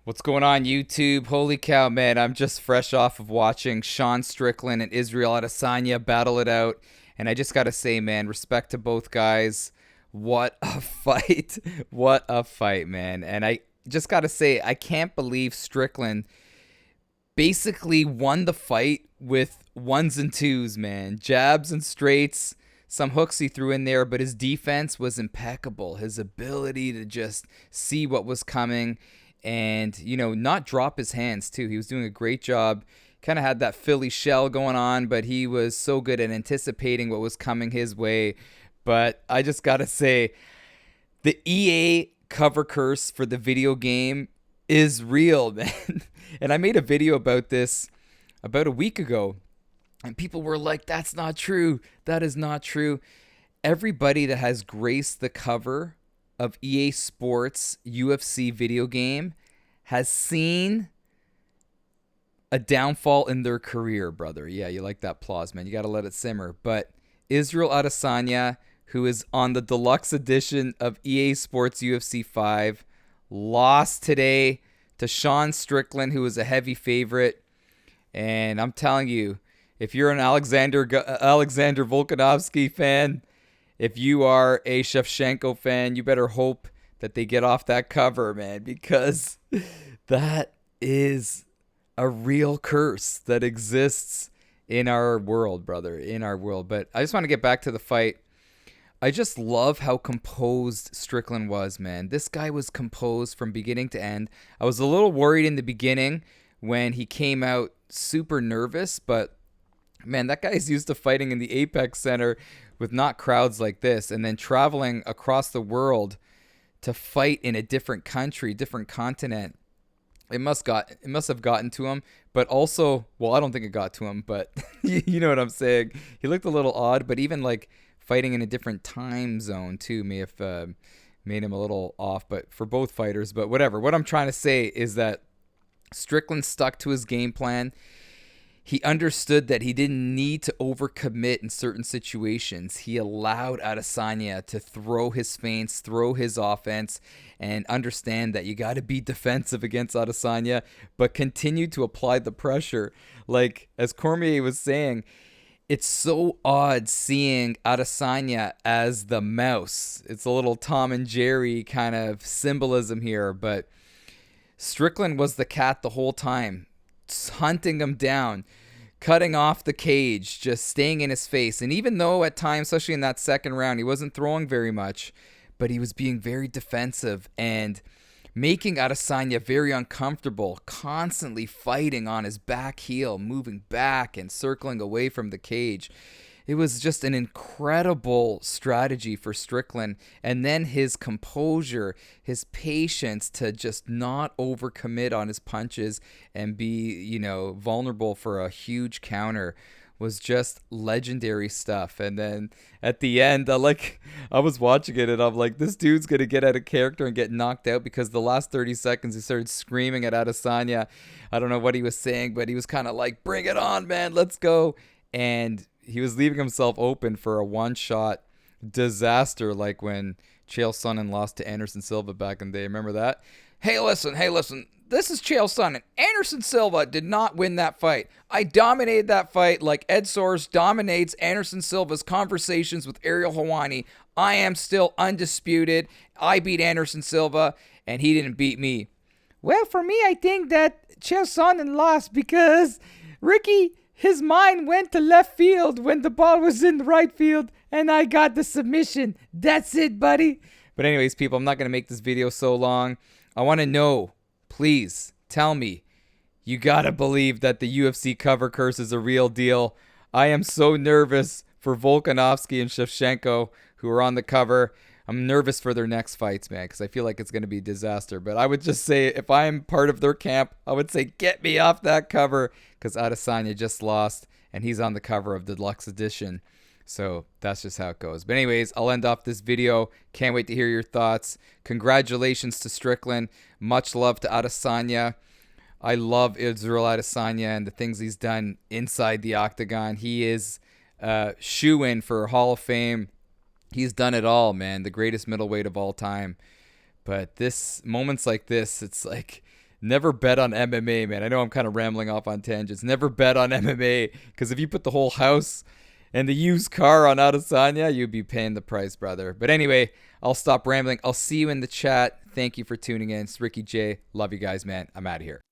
What's going on, YouTube? Holy cow, man. I'm just fresh off of watching Sean Strickland and Israel Adesanya battle it out. And I just got to say, man, respect to both guys. What a fight. What a fight, man. And I just got to say, I can't believe Strickland basically won the fight with ones and twos, man. Jabs and straights, some hooks he threw in there, but his defense was impeccable. His ability to just see what was coming and, not drop his hands, too. He was doing a great job. Kind of had that Philly shell going on, but he was so good at anticipating what was coming his way. But I just got to say, the EA cover curse for the video game is real, man. And I made a video about this about a week ago, and people were like, that's not true. That is not true. Everybody that has graced the cover of EA Sports UFC video game has seen a downfall in their career, brother. Yeah, you like that applause, man. You got to let it simmer. But Israel Adesanya, who is on the deluxe edition of EA Sports UFC 5, lost today to Sean Strickland, who was a heavy favorite. And I'm telling you, if you're an Alexander Volkanovski fan, if you are a Shevchenko fan, you better hope that they get off that cover, man, because that is a real curse that exists in our world, brother, in our world. But I just want to get back to the fight. I just love how composed Strickland was, man. This guy was composed from beginning to end. I was a little worried in the beginning when he came out super nervous, but man, that guy's used to fighting in the Apex Center with not crowds like this, and then traveling across the world to fight in a different country, different continent. It must have gotten to him, but also, well, I don't think it got to him, but you know what I'm saying. He looked a little odd, but even like fighting in a different time zone too may have made him a little off. But for both fighters, but whatever. What I'm trying to say is that Strickland stuck to his game plan. He understood that he didn't need to overcommit in certain situations. He allowed Adesanya to throw his feints, throw his offense, and understand that you got to be defensive against Adesanya, but continue to apply the pressure. Like, as Cormier was saying, it's so odd seeing Adesanya as the mouse. It's a little Tom and Jerry kind of symbolism here, but Strickland was the cat the whole time, hunting him down, cutting off the cage, just staying in his face. And even though at times, especially in that second round, he wasn't throwing very much, but he was being very defensive and making Adesanya very uncomfortable, constantly fighting on his back heel, moving back and circling away from the cage. It was just an incredible strategy for Strickland. And then his composure, his patience to just not overcommit on his punches and be, vulnerable for a huge counter was just legendary stuff. And then at the end, I was watching it and I'm like, this dude's going to get out of character and get knocked out, because the last 30 seconds he started screaming at Adesanya. I don't know what he was saying, but he was kind of like, bring it on, man, let's go. And he was leaving himself open for a one-shot disaster, like when Chael Sonnen lost to Anderson Silva back in the day. Remember that? Hey, listen. This is Chael Sonnen. Anderson Silva did not win that fight. I dominated that fight like Ed Soares dominates Anderson Silva's conversations with Ariel Helwani. I am still undisputed. I beat Anderson Silva, and he didn't beat me. Well, for me, I think that Chael Sonnen lost because Ricky, his mind went to left field when the ball was in the right field, and I got the submission. That's it, buddy. But anyways, people, I'm not going to make this video so long. I want to know, please tell me, you got to believe that the UFC cover curse is a real deal. I am so nervous for Volkanovski and Shevchenko, who are on the cover. I'm nervous for their next fights, man, because I feel like it's going to be a disaster. But I would just say, if I'm part of their camp, I would say, get me off that cover, because Adesanya just lost, and he's on the cover of the Deluxe Edition. So that's just how it goes. But anyways, I'll end off this video. Can't wait to hear your thoughts. Congratulations to Strickland. Much love to Adesanya. I love Israel Adesanya and the things he's done inside the octagon. He is shoe-in for Hall of Fame. He's done it all, man. The greatest middleweight of all time. But moments like this, it's like Never bet on MMA, man. I know I'm kind of rambling off on tangents. Never bet on MMA because if you put the whole house and the used car on Adesanya, you'd be paying the price, brother. But anyway, I'll stop rambling. I'll see you in the chat. Thank you for tuning in. It's Ricky J. Love you guys, man. I'm out of here.